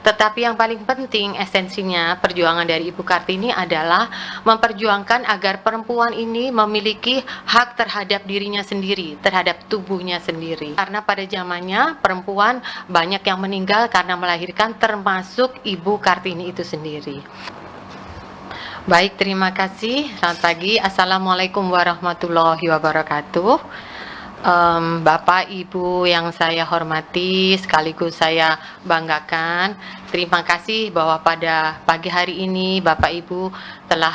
Tetapi yang paling penting esensinya perjuangan dari Ibu Kartini adalah memperjuangkan agar perempuan ini memiliki hak terhadap dirinya sendiri, terhadap tubuhnya sendiri. Karena pada zamannya perempuan banyak yang meninggal karena melahirkan, termasuk Ibu Kartini itu sendiri. Baik, terima kasih. Selamat pagi. Assalamualaikum warahmatullahi wabarakatuh. Bapak Ibu yang saya hormati, sekaligus saya banggakan, terima kasih bahwa pada pagi hari ini Bapak Ibu telah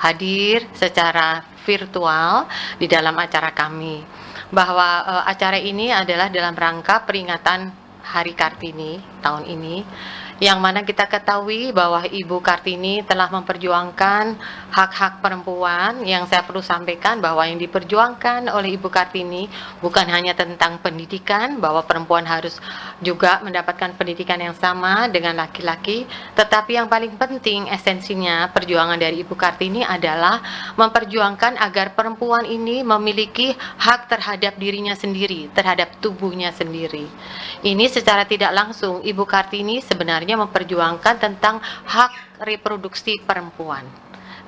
hadir secara virtual di dalam acara kami. Bahwa acara ini adalah dalam rangka peringatan Hari Kartini tahun ini, yang mana kita ketahui bahwa Ibu Kartini telah memperjuangkan hak-hak perempuan. Yang saya perlu sampaikan bahwa yang diperjuangkan oleh Ibu Kartini bukan hanya tentang pendidikan, bahwa perempuan harus juga mendapatkan pendidikan yang sama dengan laki-laki, tetapi yang paling penting esensinya perjuangan dari Ibu Kartini adalah memperjuangkan agar perempuan ini memiliki hak terhadap dirinya sendiri, terhadap tubuhnya sendiri. Ini secara tidak langsung Ibu Kartini sebenarnya memperjuangkan tentang hak reproduksi perempuan.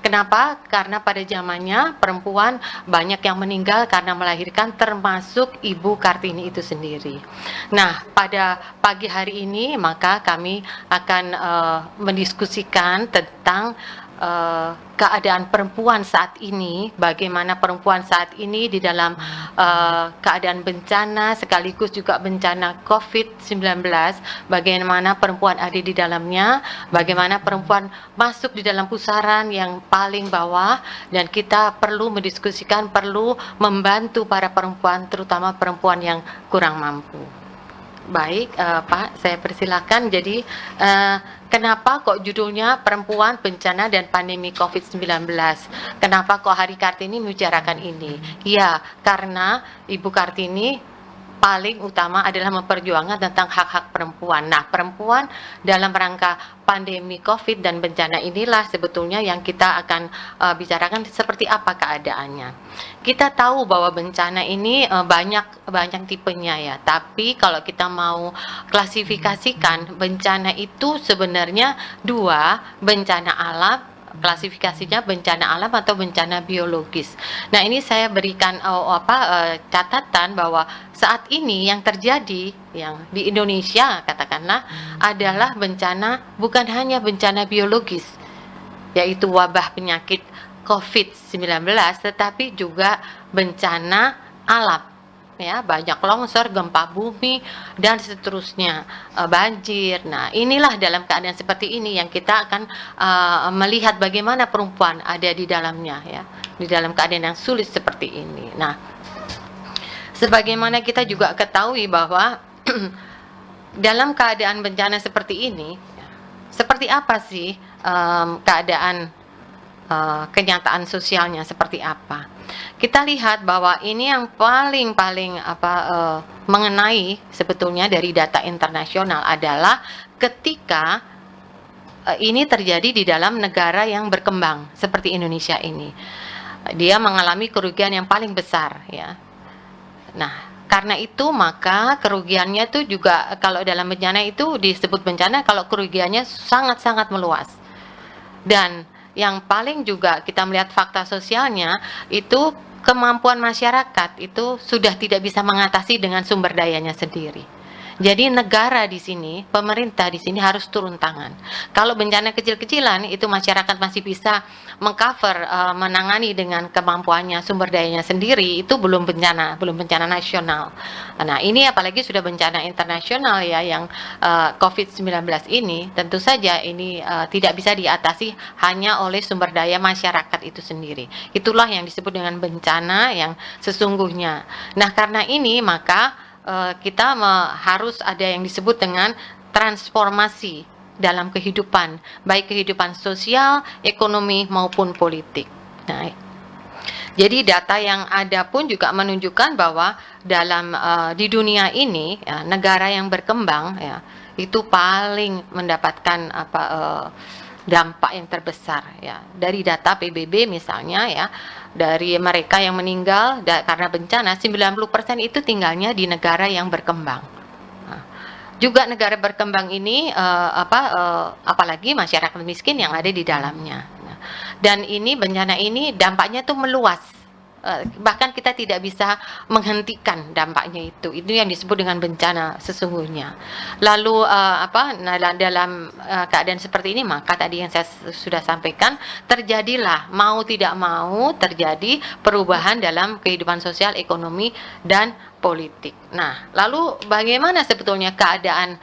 Kenapa? Karena pada zamannya perempuan banyak yang meninggal karena melahirkan, termasuk Ibu Kartini itu sendiri. Nah, pada pagi hari ini maka kami akan mendiskusikan tentang keadaan perempuan saat ini, bagaimana perempuan saat ini di dalam keadaan bencana sekaligus juga bencana COVID-19, bagaimana perempuan ada di dalamnya, bagaimana perempuan masuk di dalam pusaran yang paling bawah, dan kita perlu mendiskusikan, perlu membantu para perempuan, terutama perempuan yang kurang mampu. Baik, Pak, saya persilakan. Jadi, kenapa kok judulnya Perempuan, Bencana, dan Pandemi COVID-19? Kenapa kok Hari Kartini membicarakan ini? Ya, karena Ibu Kartini paling utama adalah memperjuangkan tentang hak-hak perempuan. Nah, perempuan dalam rangka pandemi COVID dan bencana inilah sebetulnya yang kita akan bicarakan seperti apa keadaannya. Kita tahu bahwa bencana ini banyak tipenya ya, tapi kalau kita mau klasifikasikan bencana itu sebenarnya dua, bencana alam, klasifikasinya bencana alam atau bencana biologis. Nah, ini saya berikan catatan bahwa saat ini yang terjadi yang di Indonesia katakanlah adalah bencana, bukan hanya bencana biologis, yaitu wabah penyakit COVID-19, tetapi juga bencana alam. Ya, banyak longsor, gempa bumi, dan seterusnya, banjir. Nah, inilah dalam keadaan seperti ini yang kita akan melihat bagaimana perempuan ada di dalamnya, ya, di dalam keadaan yang sulit seperti ini. Nah, sebagaimana kita juga ketahui bahwa dalam keadaan bencana seperti ini, seperti apa sih keadaan kenyataan sosialnya seperti apa? Kita lihat bahwa ini yang paling mengenai sebetulnya dari data internasional adalah ketika ini terjadi di dalam negara yang berkembang seperti Indonesia ini. Dia mengalami kerugian yang paling besar, ya. Nah, karena itu maka kerugiannya itu juga, kalau dalam bencana itu disebut bencana kalau kerugiannya sangat-sangat meluas. Dan yang paling juga kita melihat fakta sosialnya itu kemampuan masyarakat itu sudah tidak bisa mengatasi dengan sumber dayanya sendiri. Jadi negara di sini, pemerintah di sini harus turun tangan. Kalau bencana kecil-kecilan itu masyarakat masih bisa mengcover, menangani dengan kemampuannya, sumber dayanya sendiri, itu belum bencana nasional. Nah, ini apalagi sudah bencana internasional ya, yang COVID-19 ini, tentu saja ini tidak bisa diatasi hanya oleh sumber daya masyarakat itu sendiri. Itulah yang disebut dengan bencana yang sesungguhnya. Nah, karena ini maka kita harus ada yang disebut dengan transformasi dalam kehidupan, baik kehidupan sosial, ekonomi maupun politik. Nah, jadi data yang ada pun juga menunjukkan bahwa dalam di dunia ini, ya, negara yang berkembang ya, itu paling mendapatkan dampak yang terbesar ya. Dari data PBB misalnya ya, dari mereka yang meninggal karena bencana 90% itu tinggalnya di negara yang berkembang. Nah, juga negara berkembang ini, apalagi masyarakat miskin yang ada di dalamnya. Nah, dan ini bencana ini dampaknya tuh meluas, bahkan kita tidak bisa menghentikan dampaknya itu. Itu yang disebut dengan bencana sesungguhnya. Lalu, nah dalam, keadaan seperti ini maka tadi yang saya sudah sampaikan, terjadilah mau tidak mau terjadi perubahan dalam kehidupan sosial, ekonomi, dan politik. Nah, lalu bagaimana sebetulnya keadaan,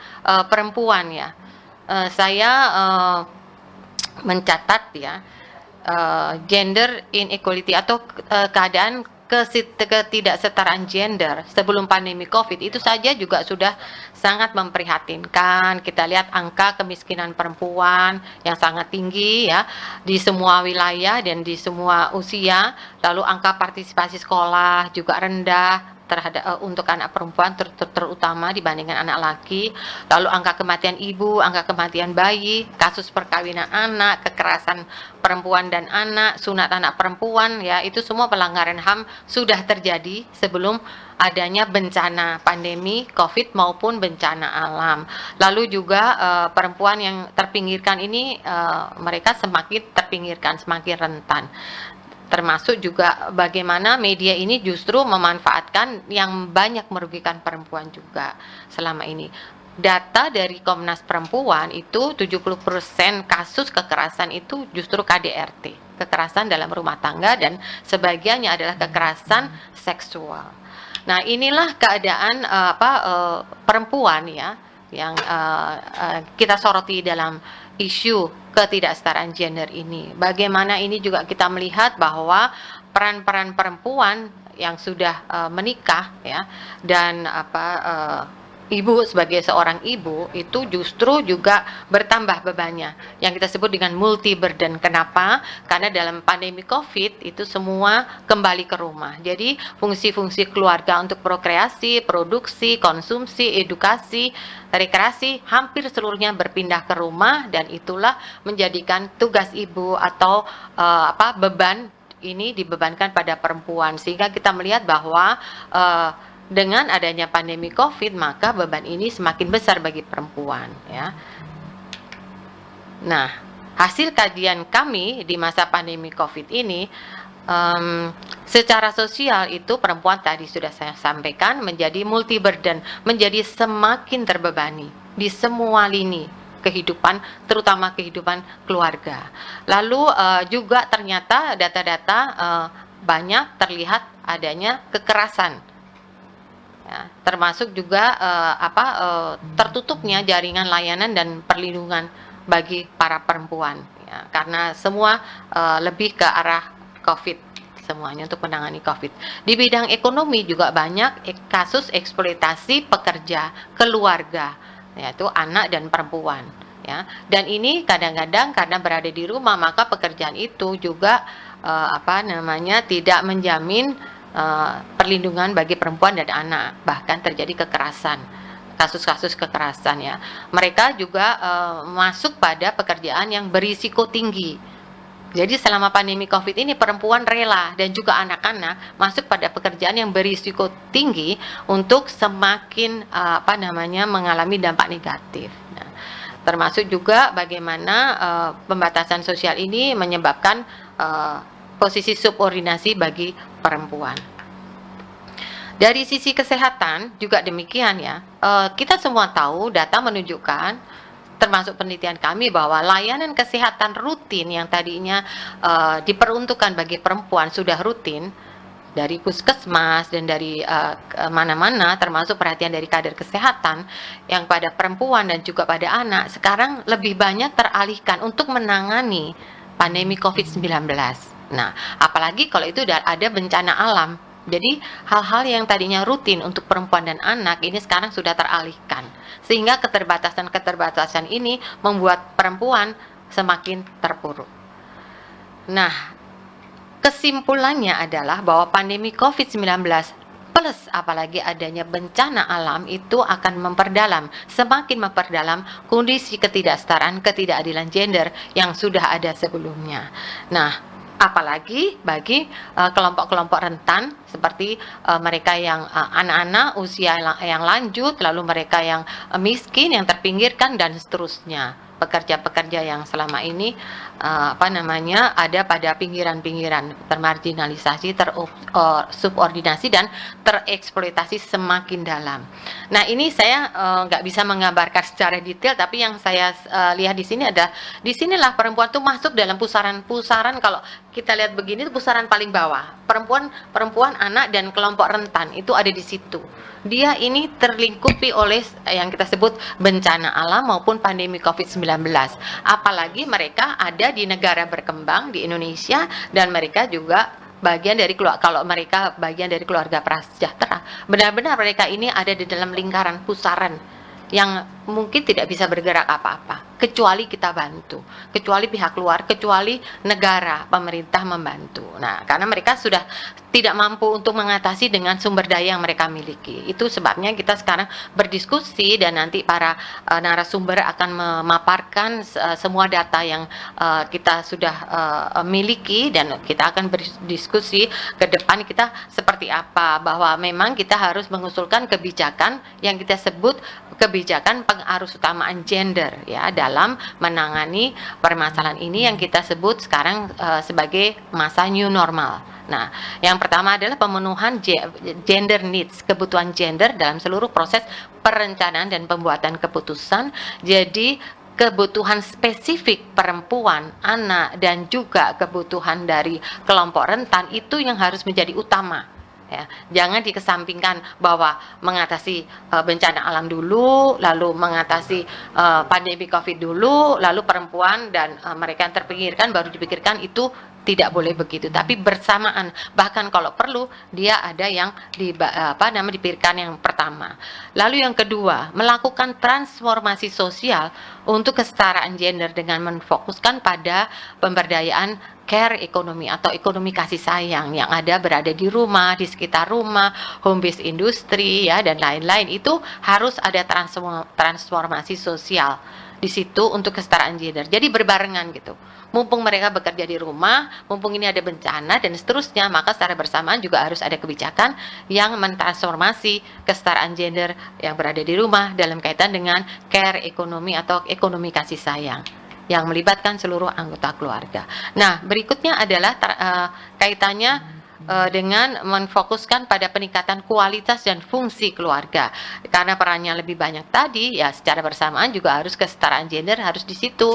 perempuan ya? Saya, mencatat ya, gender inequality atau keadaan ketidaksetaraan gender sebelum pandemi COVID itu saja juga sudah sangat memprihatinkan. Kita lihat angka kemiskinan perempuan yang sangat tinggi ya di semua wilayah dan di semua usia. Lalu angka partisipasi sekolah juga rendah terhadap untuk anak perempuan terutama dibandingkan anak laki. Lalu angka kematian ibu, angka kematian bayi, kasus perkawinan anak, kekerasan perempuan dan anak, sunat anak perempuan ya, itu semua pelanggaran HAM sudah terjadi sebelum adanya bencana pandemi COVID maupun bencana alam. Lalu juga perempuan yang terpinggirkan ini mereka semakin terpinggirkan, semakin rentan. Termasuk juga bagaimana media ini justru memanfaatkan yang banyak merugikan perempuan juga selama ini. Data dari Komnas Perempuan itu 70% kasus kekerasan itu justru KDRT, kekerasan dalam rumah tangga, dan sebagiannya adalah kekerasan seksual. Nah, inilah keadaan perempuan ya yang kita soroti dalam isu ketidaksetaraan gender ini. Bagaimana ini juga kita melihat bahwa peran-peran perempuan yang sudah menikah ya dan ibu sebagai seorang ibu itu justru juga bertambah bebannya yang kita sebut dengan multi burden. Kenapa? Karena dalam pandemi COVID itu semua kembali ke rumah. Jadi fungsi-fungsi keluarga untuk prokreasi, produksi, konsumsi, edukasi, rekreasi hampir seluruhnya berpindah ke rumah, dan itulah menjadikan tugas ibu atau beban ini dibebankan pada perempuan, sehingga kita melihat bahwa dengan adanya pandemi COVID maka beban ini semakin besar bagi perempuan ya. Nah, hasil kajian kami di masa pandemi COVID ini, secara sosial itu perempuan tadi sudah saya sampaikan menjadi multi burden, menjadi semakin terbebani di semua lini kehidupan, terutama kehidupan keluarga. Lalu juga ternyata data-data banyak terlihat adanya kekerasan. Ya, termasuk juga tertutupnya jaringan layanan dan perlindungan bagi para perempuan ya, karena semua lebih ke arah COVID semuanya untuk menangani COVID. Di bidang ekonomi juga banyak kasus eksploitasi pekerja keluarga, yaitu anak dan perempuan ya. Dan ini kadang-kadang karena berada di rumah maka pekerjaan itu juga tidak menjamin perlindungan bagi perempuan dan anak, bahkan terjadi kekerasan, kasus-kasus kekerasan ya. Mereka juga masuk pada pekerjaan yang berisiko tinggi. Jadi selama pandemi COVID ini perempuan rela dan juga anak-anak masuk pada pekerjaan yang berisiko tinggi untuk semakin mengalami dampak negatif. Nah, termasuk juga bagaimana pembatasan sosial ini menyebabkan posisi subordinasi bagi perempuan. Dari sisi kesehatan juga demikian ya. Kita semua tahu data menunjukkan, termasuk penelitian kami, bahwa layanan kesehatan rutin yang tadinya diperuntukkan bagi perempuan sudah rutin dari puskesmas dan dari mana-mana, termasuk perhatian dari kader kesehatan yang pada perempuan dan juga pada anak, sekarang lebih banyak teralihkan untuk menangani pandemi COVID-19. Nah, apalagi kalau itu ada bencana alam. Jadi hal-hal yang tadinya rutin untuk perempuan dan anak ini sekarang sudah teralihkan. Sehingga keterbatasan ini membuat perempuan semakin terpuruk. Nah, kesimpulannya adalah bahwa pandemi COVID-19 plus apalagi adanya bencana alam itu akan semakin memperdalam kondisi ketidaksetaraan, ketidakadilan gender yang sudah ada sebelumnya. Nah, apalagi bagi kelompok-kelompok rentan seperti mereka yang anak-anak, usia yang lanjut, lalu mereka yang miskin, yang terpinggirkan, dan seterusnya. Pekerja-pekerja yang selama ini ada pada pinggiran-pinggiran, termarginalisasi, tersubordinasi, dan tereksploitasi semakin dalam. Nah, ini saya nggak bisa menggambarkan secara detail, tapi yang saya lihat di sini adalah disinilah perempuan tuh masuk dalam pusaran-pusaran. Kalau kita lihat begini, itu pusaran paling bawah. Perempuan, anak, dan kelompok rentan itu ada di situ. Dia ini terlingkupi oleh yang kita sebut bencana alam maupun pandemi COVID-19. Apalagi mereka ada di negara berkembang di Indonesia, dan mereka juga bagian dari kalau mereka bagian dari keluarga prasejahtera. Benar-benar mereka ini ada di dalam lingkaran pusaran yang mungkin tidak bisa bergerak apa-apa, kecuali kita bantu, kecuali pihak luar, kecuali negara, pemerintah membantu. Nah, karena mereka sudah tidak mampu untuk mengatasi dengan sumber daya yang mereka miliki. Itu sebabnya kita sekarang berdiskusi, dan nanti para narasumber akan memaparkan semua data yang kita sudah miliki, dan kita akan berdiskusi ke depan kita seperti apa, bahwa memang kita harus mengusulkan kebijakan yang kita sebut kebijakan pengarus utamaan gender ya dalam menangani permasalahan ini yang kita sebut sekarang sebagai masa new normal. Nah, yang pertama adalah pemenuhan gender needs, kebutuhan gender dalam seluruh proses perencanaan dan pembuatan keputusan. Jadi kebutuhan spesifik perempuan, anak, dan juga kebutuhan dari kelompok rentan itu yang harus menjadi utama. Ya, jangan dikesampingkan bahwa mengatasi bencana alam dulu, lalu mengatasi pandemi COVID dulu, lalu perempuan dan mereka yang terpinggirkan baru dipikirkan. Itu tidak boleh begitu, tapi bersamaan, bahkan kalau perlu dia ada yang dipikirkan yang pertama. Lalu yang kedua, melakukan transformasi sosial untuk kesetaraan gender dengan menfokuskan pada pemberdayaan care ekonomi atau ekonomi kasih sayang yang berada di rumah, di sekitar rumah, home based industri ya, dan lain-lain. Itu harus ada transformasi sosial di situ untuk kesetaraan gender. Jadi berbarengan gitu. Mumpung mereka bekerja di rumah, mumpung ini ada bencana dan seterusnya, maka secara bersamaan juga harus ada kebijakan yang mentransformasi kesetaraan gender yang berada di rumah dalam kaitan dengan care ekonomi atau ekonomi kasih sayang yang melibatkan seluruh anggota keluarga. Nah, berikutnya adalah kaitannya dengan menfokuskan pada peningkatan kualitas dan fungsi keluarga. Karena perannya lebih banyak tadi, ya secara bersamaan juga harus kesetaraan gender harus di situ.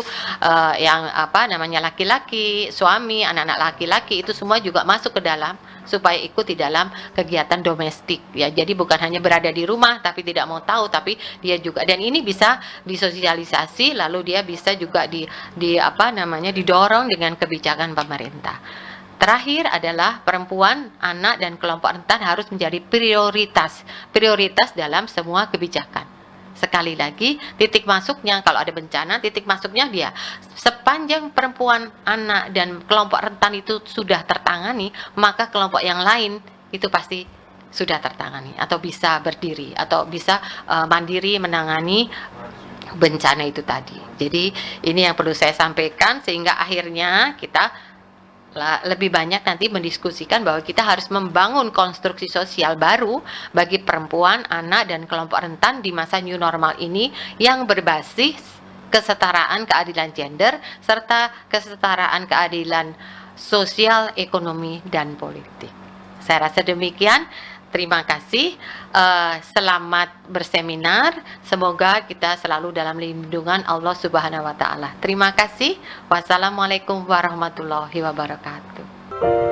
Yang laki-laki, suami, anak-anak laki-laki itu semua juga masuk ke dalam supaya ikut di dalam kegiatan domestik ya. Jadi bukan hanya berada di rumah tapi tidak mau tahu, tapi dia juga, dan ini bisa disosialisasi, lalu dia bisa juga didorong dengan kebijakan pemerintah. Terakhir adalah perempuan, anak, dan kelompok rentan harus menjadi prioritas dalam semua kebijakan. Sekali lagi, titik masuknya kalau ada bencana, titik masuknya dia sepanjang perempuan, anak, dan kelompok rentan itu sudah tertangani, maka kelompok yang lain itu pasti sudah tertangani atau bisa berdiri atau bisa mandiri menangani bencana itu tadi. Jadi ini yang perlu saya sampaikan, sehingga akhirnya kita lebih banyak nanti mendiskusikan bahwa kita harus membangun konstruksi sosial baru bagi perempuan, anak, dan kelompok rentan di masa new normal ini yang berbasis kesetaraan keadilan gender serta kesetaraan keadilan sosial, ekonomi, dan politik. Saya rasa demikian. Terima kasih. Selamat berseminar. Semoga kita selalu dalam lindungan Allah Subhanahu wa Ta'ala. Terima kasih. Wassalamualaikum warahmatullahi wabarakatuh.